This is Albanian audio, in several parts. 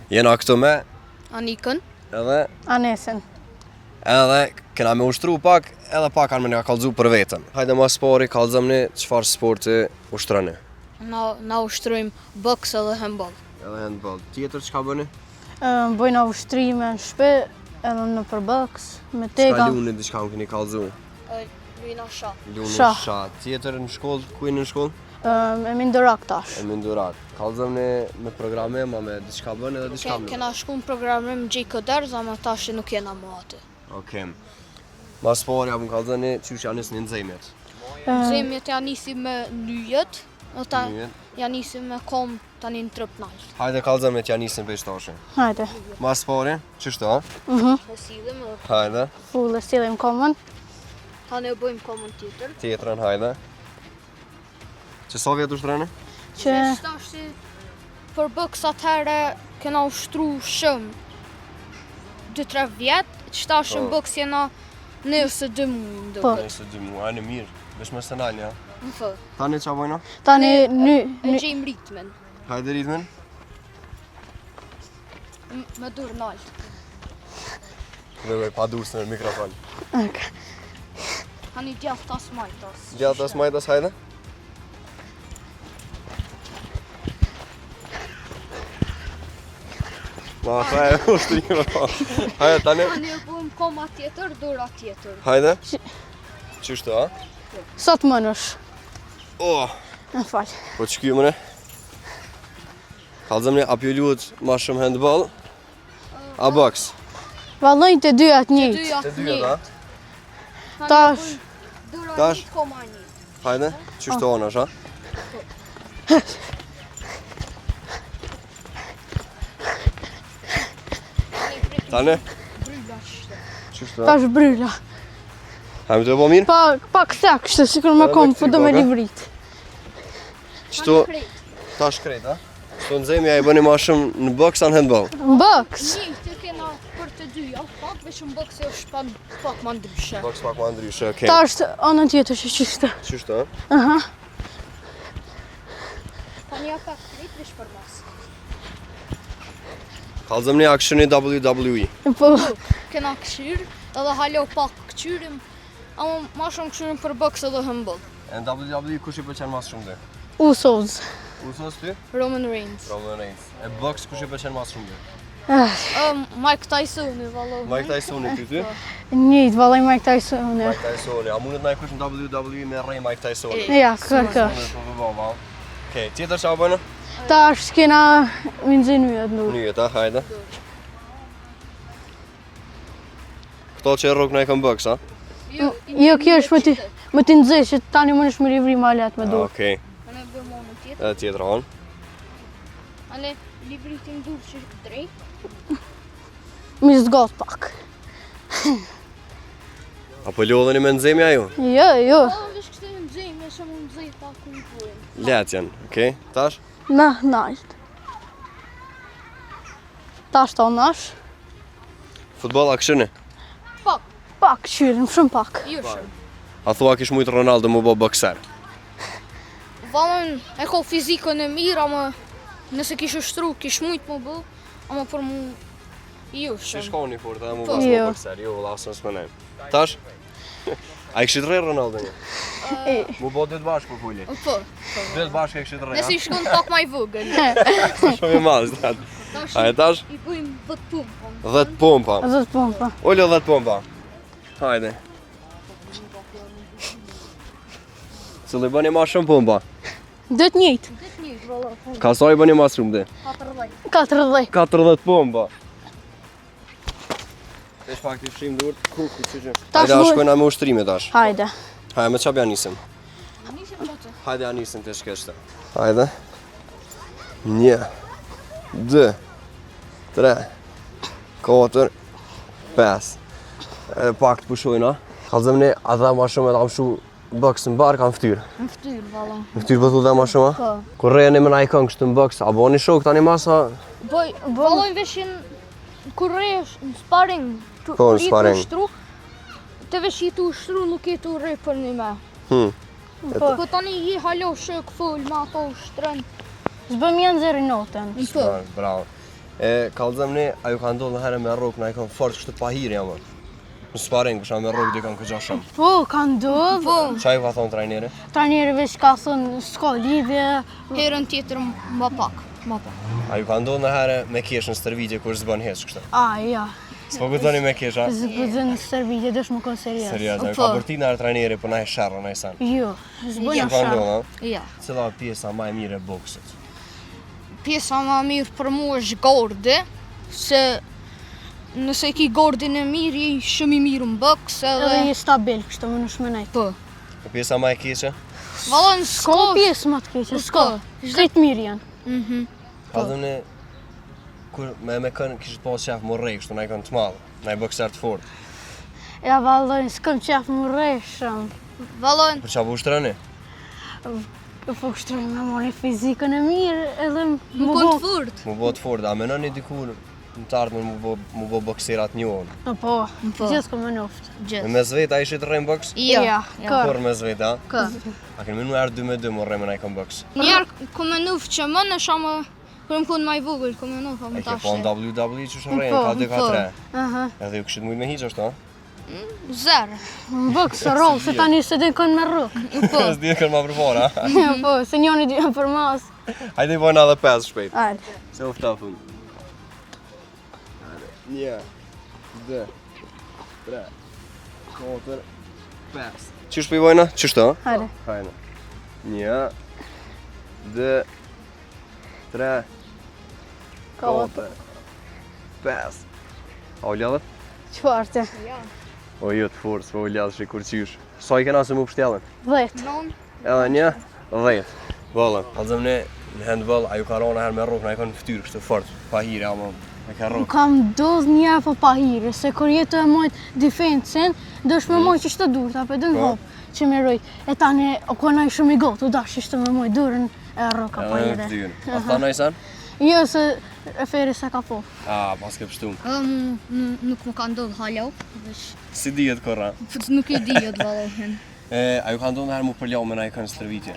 Jena këtu me Anikën. edhe Anesin. edhe kena me ushtru pak edhe pak kanë me nga kallëzu për vetën. Hajde mas pari kallëzëmni çfarë sporti ushtroni. Na ushtrojmë boks edhe handball. Edhe handball. Tjetër çka bëni? Bojna ushtrime në shtëpi, edhe në përbëks, me Çka tega. luni diçka më keni kallëzu? Lujna shat. Luni Shah. shat. Tjetër në shkollë, ku jeni në shkollë? E mindorak tash. E mindurak. Kallëzëmni me programim, a me diçka bëni edhe diçka më. Kena shku në programim Gjiko Derza, ama tash nuk jena më aty. Okej. Mas pari apo kallëzëni çysh janë nisni nxemjet. Zemjet ja nisi me lyjet, ota Lyjet. ja nisi me kom tani në trëp nalt. Hajde kallëzëmjet ja nisin veç tash. Hajde. Mas pari, ç'është ha? E sillim edhe Hajde. Full e sillim komën. tani e bëjmë komën tjetër. Tjetrën hajde. Që sa vjet ushtroni? Që Tash si për boks atëherë kena ushtru shumë 2-3 vjet, që tash në boks jena nëse 2 muaj Po. duket. Nëse 2 muaj, në mirë. Vesh më së nalja. Në fund. Tani qa bojna? tani E ny gjejmë ritmin Hajde ritmin. me dur nalt. Dhe pa durës në mikrofon. Tani djath tas majtas. Gjatas majtas hajde. Ma, ta e ushtrime pa. Hajde tani. Tani e bëjmë koma tjetër, dura tjetër. Hajde. Qështu, ha? sa të mënësh. Oh, Më fal. po që kjo mëne? Kallëzëmni, a pjo luhet ma shumë handball? A boks? Valloj të dyja të njëjtë. Dyja Të të dyja, njëjtë. ha? Tash Dura Tash. një koma një. Hajde, qështu onash, ha? Tani? Bryla qështë. Qështu, ha? tash bryla. Hajme të e po mirë? Pak sek, kështu sikur me Edhe kom, me po do me këtij, livrit. Qështu, ta shkrejt, ha? Qështu nxemja e bëni ma shumë në boks anë handball? Në boks. Një të kena për të dyja, pak veç në boks e është pak ma ndryshe. Boks pak ma ndryshe, okej. Tash anën tjetër që qishtë. Qështu, ha? Aha. Tani ja pak krejt veç për mas. Kallëzëmni akshëni WWE. Po, Kena këshyr, edhe halo pak këqyrim, ama ma shumë këshyrim për boks edhe handball. E në WWE kush i pëlqen mas shumë dhe? Usos. Usos ty? Roman Reigns. Roman Reigns. E boks kush i pëlqen mas shumë dhe? Mike Tyson i valo. Mike Tysoni ty ty? Njëjtë, vallaj Mike Tyson. Mike Tysoni. A mundet na e kush në WWE me rrej Mike Tysoni? Ja, kërkë. Okej, tjetër qa bëjnë? Tash kena minxin yjet nuk. Njët, ha, hajde. Këto që e rrug në e këm boks, ha? Jo, kjo është më të nxesh, që tani më nësh më livri ma let me dur. Okej, Ane bëjmë monën tjetër. edhe tjetër hanë. Ane livritin dur që është drejt. Mi zgot pak. Apo lodheni me nxemja ju? Jo. Po, vesh kështë e nëzëjmë, e shumë nëzëjt ta ku i bujmë. Let janë, okej? Tash? Na, nalt. Tash ta nash. Futbol akshëni? Pak, qyrim, shumë pak. Jo shumë. A thua kish mujtë Ronaldo mu bo bokser? Valën e ko fizikën e mirë, ama nëse kish ushtru, kish mujt më bë, ama për mu jo Që shumë. shkoni fort edhe mu Po. bas mu Jo. bokser, jo, la asën s'menem. Tash? A i kishit rrej Ronaldo një? Mu bo dytë bashkë po fulli. Po, Dytë bashkë e kishit rrej, nëse i shkon pak ma i vogël. Shumë i mazë, datë. Tash A e tash? i bëjmë 10 pumpë. 10 pompa. Edhe të pompa. Ollo 10 pompa. Hajde. Cëllë i bëni ma shumë pompa? Dhe të njëjtë. Dit një, valla. Ka sa i bëni ma shumë dhe? 40. 40. 40 pompa. Vesh pak të shim dur, kuku që që. Tash Hajde a mu- shkojna me ushtrime tash. Hajde. Hajde me qab ja nisim. Nisim qatë. Hajde ja nisim të shkeshte. Hajde. 1, 2, 3, 4, 5. Edhe pak të pushojna. Kallëzëmni, a dha ma shumë edhe am shu boks në bar, kam ftyrë. Në ftyrë, valla. Në ftyrë bëtu dhe ma shumë, Po. Kur rejeni me na i këngë kështu në boks, a boni shok tani masa? Valloj veshin kur resh në sparing. Po, në sparing. Të veshi të ushtru nuk e të re për një me. Po. Po tani i halo shok full, ma ato ushtrën. Zbëm janë zeri notën. Po. Bravo. E kallëzëm ne, a ju ka ndodhë në herë me rrugë, na i kanë fort kështë pahirja më. Në sparing, kësha me rrugë dy kanë këgja shumë. Po, ka ndodhë. Po, Qa ju ka thonë trajneri? Trajneri veç ka thënë s'ka lidhje. herën tjetër më pak. A ju ka ndodhë në herë me kesh në stërvitje kur s'bën hes kështë? Ja. S'po këtoni me kesh, a? Zë në servitje, dësh më konë serios. Serios, a ju Po. ka bërti në herë trajneri për na e sherrë, na i sen. Jo, s'bëjnë Që ka sharë. ndodhë, a? Ja. Cila pjesa ma e mire e boksit? Pjesa më mirë për mua është gardi, se nëse ki gardin e mirë, je shumë i mirë në boks Edhe edhe... je stabil, kështë më në shmenaj. Po. E pjesa ma e keqe? Valon S'ka pjesë më të keqe, s'ka. Shkejt mirë janë. Kallëzëm ne, kur me kënë kishtë pas qef më rej, kështu na i kanë të madhë, na i bokser të fort. Ja valojnë, s'këm qef më reshëm. Valon Për qa bu shtrëni? Po kështrojnë me mori fizikën e mirë edhe më më konë bo. të furt. Mu bo të fort, a menoni dikur në të ardhmen mu bo bokserat njohën? Po, Po. gjithë kom e noftë. Me Gjithë. me zveta ishit rrejmë boks? Ja. kër. Por me zveta? Kë. A keni minu erë 2-2 mu rrejmë na i kom boks? Njerë kom e nufë që më në shamë, kërë më konë ma i vogël, kom e nufë, E më ke tash. po në WWE që shë rrejmë, Po, ka 2-3. Aha. Edhe ju këshit mujt me hiq ashtu, a? Zerë. Më bëk së rollë, se tani se din kënë me rrugë. Po. S'di kërë ma përpora. Po, se njoni dy për mas. Hajde i bojnë edhe 5 shpejt. Ajde. Se u ftafun. 1, 2, 3, 4, 5. Qysh për i bojna? Qysh të? Hajde. Hajde. 1, 2, 3, 4, 5. A u ljallet? Qfartë? O jo të forës, po u ljallet shi kur qysh. Sa i kena se mu pështjellin? 10. Non. Edhe 1, 10. Bollën, alëzëm ne në handball, a ju ka rona herë me rrugë, na i kanë ftyrë kështë fort, pa hire, ama e ka rrugë. Kam dodh një po pa hire, se kur jetë e mojt defensin, dësh me mojt që shtë durët, apo edhe në Po. hopë që me rojt. E tani, o kona i shumë i gotë, u dash ishte me mojt durën e rroka pa Edhe hire. ftyrën. A tha na i sen? Jo, se e feri se ka po. Pas ke pështum. Nuk më ka ndodhë halo, veç Si dijet korra. nuk i di jëtë valohen. A ju ka ndonë herë mu përljau me na i kanë stërvitje?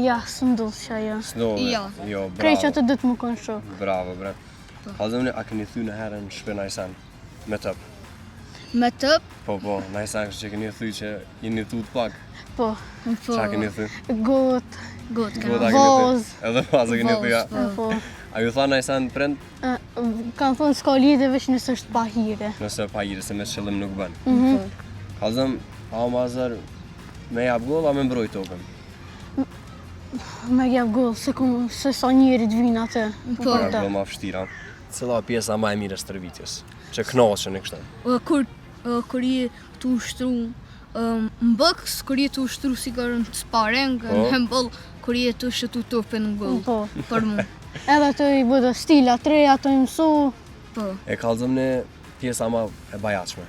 Ja, së ndodhë që ajo. S'dove. Jo. Jo, Krej që bravo. të dytë më konë shokë. Bravo, bre. Alëzëm ne, a keni thy në herën shpe na i sen? Me tëp. Me tëp, Po, na i sen kështë që keni thy që jeni thu të pak. Po, po, Qa keni thy? gotë, gotë Gota kena. keni thy. Voz. Edhe vazë keni thy, ja. po. A ju tha na i sen prind? Kanë thonë s'ka lidhe veç nësë është pa hire. Nëse pa hire, se me qëllim nuk bën. Alëzëm, a ma zër me jap gol, a me mbroj tokën? Me gjep gollë, se sa njerit vinë atë. Po. Ja, gol ma fështira. Cila pjesa ma e mire stërvitjes? Që knaqën e kështë? Kur je të ushtru në boks, kur je të ushtru si kërë në sparring, Po. në handball, kur je të shëtu topin në gol, Po. për mu. Edhe të i bëdë stila, treja të i mësu. Po. E kallëzëm ne pjesa ma e bajaqme,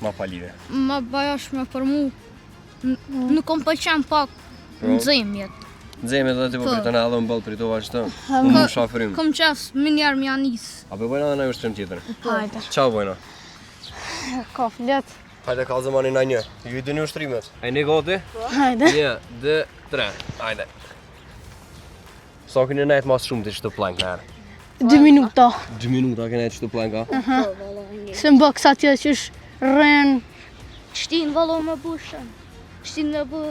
ma palire. Ma bajashme për mu, nuk kom pëlqen pak në zemjet. Nxeme edhe ti po Po. pritën edhe në bëllë pritova që të, unë më shafrim. Kom qef minjarë mja njës. A për bojna dhe na ushtrim tjetër? Hajde, Qau bojna? ka flet. Hajde kallëzëm ani na një, ju i dini ushtrimet. A i një gati? Hajde. 1, 2, 3, hajde. Sa keni nejtë mas shumë të që të plank në herë? 2 minuta. 2 minuta keni nejtë që të planka? Se në bëks atje që është rren. Shtin valo me bushën, shtin me bë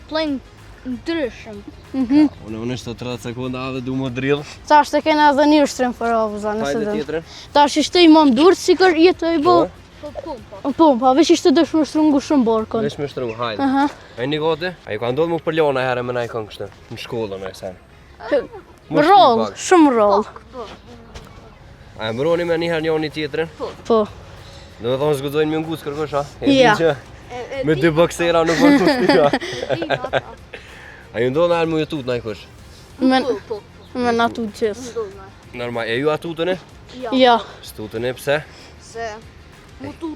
pleng ndryshëm. Unë është të 30 sekunda dhe du më drill. Ta është të kena edhe një ushtrim për obuza, nëse Hajde dëmë. tjetërin. Ta është ishte i mam durët, si kër jetë i bo. Po pumpa. Po, pa, veç ishte dësh më shtrungu shumë borkon. Vesh me shtrumë, hajde. Aha. A i një gati? A i ka ndodhë më përljona herë me na i kënë kështë, në shkollën e sen. Roll, shumë roll. A e mbroni me njëherë njëni tjetërin? Po. Do me thonë zgudzojnë me ngusë kërkosh, a? E Ja. di që me dy boksera nuk bërë kustia. A ju ndodhë në herë më jutut në i kush? Me natu gjithë. Normal, e ju atutën e? Ja. Stutën e pse? Se mu tu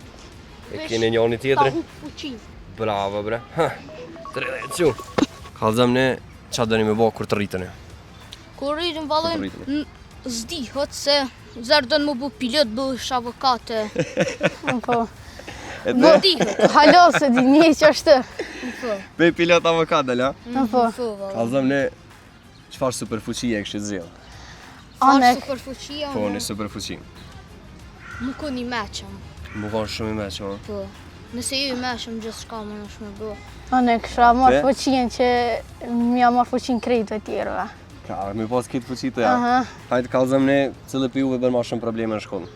E keni njëni ta tjetërin? hup fuqin. Bravo bre. 30 që. Kallëzëm ne, qa dëni me bo kur të rritën e? Kur rritin valojnë zdihët se zërë dënë më bu pilot, bësh avokate. Po. Më dihët. Halo, se di një që është. Be pilot avokat, dala? Po. Po, valojnë. Kallëzëm ne, qëfar superfuqie e kështë zilë? Anek. Superfuqia. Po, në superfuqi. Më kun i meqëm. Më konë shumë i meqëm, o. Po. Nëse ju i meqëm gjithë shka më nësh me bë. Anek kisha marrë Te? fuqin që m'ja marrë fuqin krejtëve tjerëve. Ka, me pas këtë fuqi të ja. Aha. Hajtë kallëzëm ne, cilë për juve bërë ma shumë probleme në shkollë.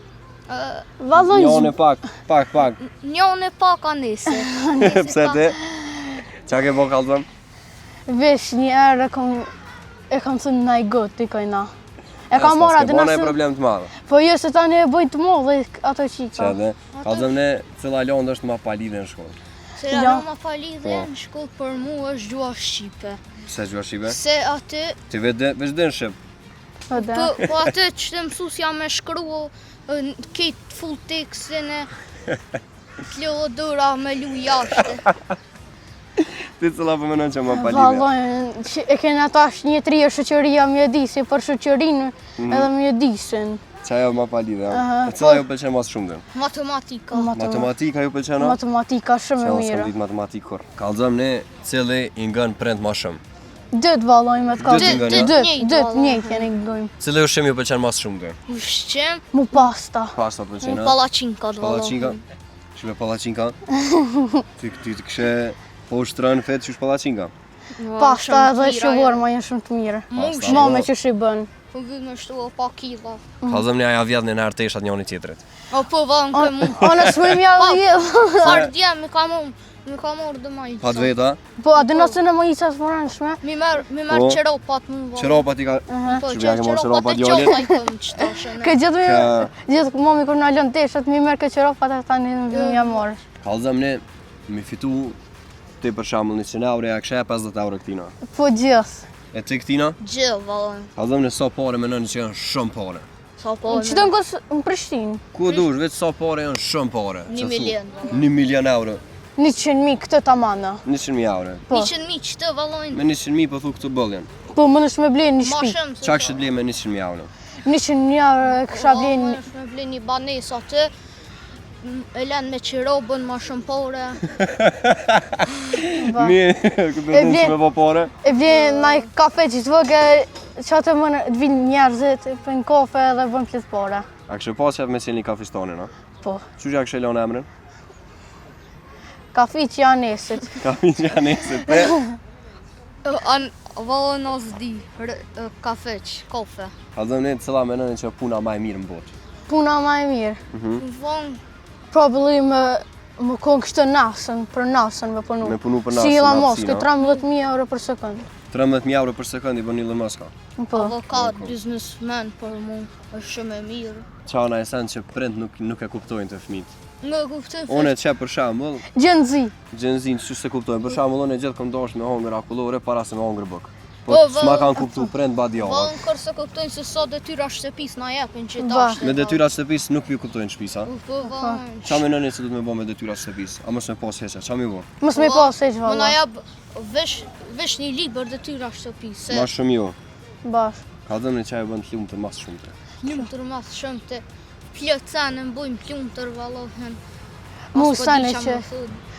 Valloj, Njone pak. Njone pak anese. Pse ti? Qa ke po kallëzëm? vesh një herë e kam thënë na i gotë dikojna. E kam marrë atë S'ke nëse... problem të madhe. Po jo se tani e bëjnë të modhe ato qika. Qa dhe? Kallëzëm ne, cila londë është ma palidhe në shkollë. Se Ja. Roma palidhe në shkollë për mu është gjua Shqipe. Pse gjua Shqipe? Se aty, Ti veç dhe në Shqip. Po da. po aty që të mësusja me shkru këtë full tekstin e Klodora me lu jashtë. Ti cila për menon që ma palidhe. Valloj, e kena tash një tri e shoqëria mjedisi, për shoqërinë edhe mjedisin. Qa jo ma palidhe, Aha, e cila ju pëlqen mas shumë dhe? Matematika. Matematika ju pëlqen, o? Matematika shumë e Qa unë mirë. s'kom ditë matematikë kur. Kallëzëm ne, cili i ngën prend ma shumë. Dët valloj me të Dët i ngën, ja? Dët njëjtë jeni ngojmë. Cili ushqim ju pëlqen mas shumë dhe? Ushqim, Mu pasta. Pasta pëlqen, mu a? palacinka të Palacinka? Shme palacinka? Ti të këshe po ushtrën fet qysh palacinka? Pasta edhe shawarma janë shumë të mirë. Pasta, Mame po. që shi bën. Po vë me shtu o pa kila. Kallëzëm ne aja vjedhë në arteshat njëri tjetrit. O po vën kë mu. Ona s'më mja dhe Ardja mi ka morë dhe ma i Pat veta, Po, atë nëse në më isha s'moranshme. Mi merë Po. qeropat mu vë. qëropat i ka... Po Që bja ke morë qeropat qeropat e djallit? qopa i këm qëtashën. Këtë gjithë Ka- gjithë mami kur na lën teshat, mi merr këtë qeropat e tani mja morë. Kallëzëm ne, mi fitu ti për shembull 100 euro, ja këshe 50 euro këtina. Po gjithë. E ti këtina? Gjë vëllën. Kallëzëm ne sa pare menoni që janë shumë pare. Sa po Që të ngos në Prishtinë? Ku dush, veç sa pare janë shumë pare. 1 milion, valla. 1 milion euro. 100.000 këtë tamana. 100.000 euro. Po. 100.000 qëtë vëllën. Me 100.000 po thu këtë bëlljen. Po më nësh me blenë një Ma shtëpi. shumë se Qa kështë ble me 100.000 euro? 100.000 euro e kësha blenë. Më është me ble një banes aty. E len me qirobën ma shumë pore. Mirë, këtë E bërë vlen- që me po pare. E blenë naj kafe që të vëgë që atë më të vinë njerëzit, për në kafe dhe bën plit pare. A kështë pas qef me qenë një kafistonin, a? Po. Që që a kështë e lonë emrin? Kafi që janë nesit. Kafi që janë esit, te? Vëllën o zdi, kafeq, kafe. Kallëzëm ne cila menoni që puna ma e mirë në botë. Puna ma e mirë. Vëllën, Probably më konë kështë nasën, për nasën me punu. Me punu për nasën, Si Elon në Musk, hapsina. 13.000 euro për sekundë. 13.000 euro për sekund i bën Elon Musk. Po. avokat, biznesmen për mu, është shumë e mirë. Qa në esen që prind nuk e kuptojnë të fëmijët. Në kuptën Unë e qep për shembull, Gen Z. gjenzin që se kuptojnë. Për shembull, unë e gjithë kom dosh me hongër akullore para se me hongër buk. Po Po, s'ma vë- kanë kuptu prind badjava. Vëllën kërse kuptojnë se sa detyra shtëpis na jepin që Va. dashtë. Me detyrat shtëpis nuk ju kuptojnë shtëpisa. Po vëllën, Qa menoni se du të me bo me detyrat shtëpis? A mos me pas heqa, qa mi bo? Mos me pas e që më na valla. jep vesh një libër detyra shtëpis. Se Ma shumë ju. Bash. Ka dhëmë në qaj bënd plumë të mas shumë të. plumëtër mas shumë të plëtësane më bujmë plumëtër vëllohën.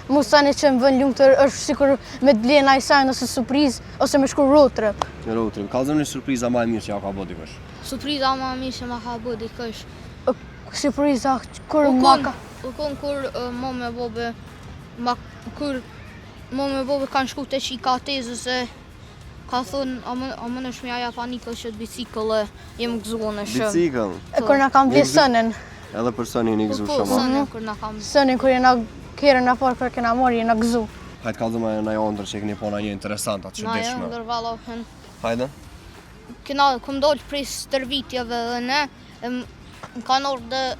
Mu sani që më vën lumëtër është sikur me të blenë a i sajnë ose surprizë ose me shku rotrëp. Në rotrim, ka dhëmë një surpriza ma e mirë që ja ka bo dikush. Surpriza ma mirë që ma ka bë dikësh. Surpriza kur ma ka... U kon kur mo me bobe, kur mo me bobe kanë shku të qika tezës e ka thonë, a më nësh me aja panikë që të bicikëll e jem gëzuar në shumë. Bicikëll, Kur na kam ble sënën. edhe për sëni një gëzu Po, shumë. sënë kur na kam Sënin kur jena kjerën a parë kur kena mori jena gëzu. Hajtë ka dhëmë në ondër që e këni pona një interesanta, që na e deshme. ndër vëllohën. Hajde? Kena këm dollë prej stërvitjeve dhe ne, më kanë orë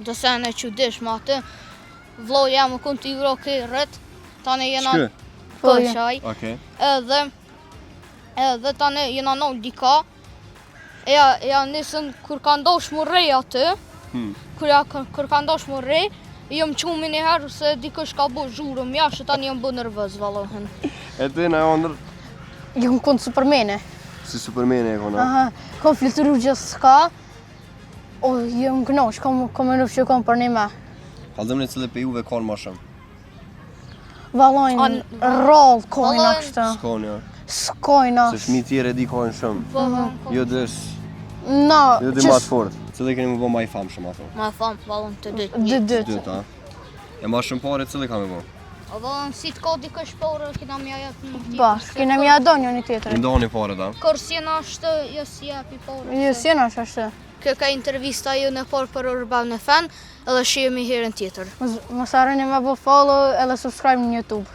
dhe sene që deshme atë. Vloja më kun t'i vro kërët, tani jena Shkë? Po, këqaj. Okej. Edhe tani jena nol dika. Ja nisën kur ka ndosh më rej aty, kur ka ndosh më rej, jëm qumi një herë se dikush ka bo zhurëm jashtë, tani jëm bë nervëz valohen. E ti në ondër, Jëm kënë supermene. si supermene e kona. Aha, kom flituru gjithë s'ka. O, jëm kënosh, kom e nufë që kom për një me. Ka dhëmë në cilë pe juve konë ma shumë. Valojnë rallë kojna Vallojnë- kështë. S'kone, ja. S'kojna. Se shmi tjere di konë shumë. Po, Jo dës, No, Ju dy më të fort. Cili keni më bë më i famshëm ato? Ma fam, vallën të dytë. dytë. Dytë, a? E më shumë pare cili ka më bë? O vallën si të ka dikush porë, kina mja jetë në tjetër. Bas, kena mja do njëri I tjetër. ndoni pare ta? Korsjena është, jo si jepi porë. Jo, si jena është ashtë. Kjo ka intervista ju në porë për Urban FM, edhe shihemi herën tjetër. Mos harroni me bë follow edhe subscribe në YouTube.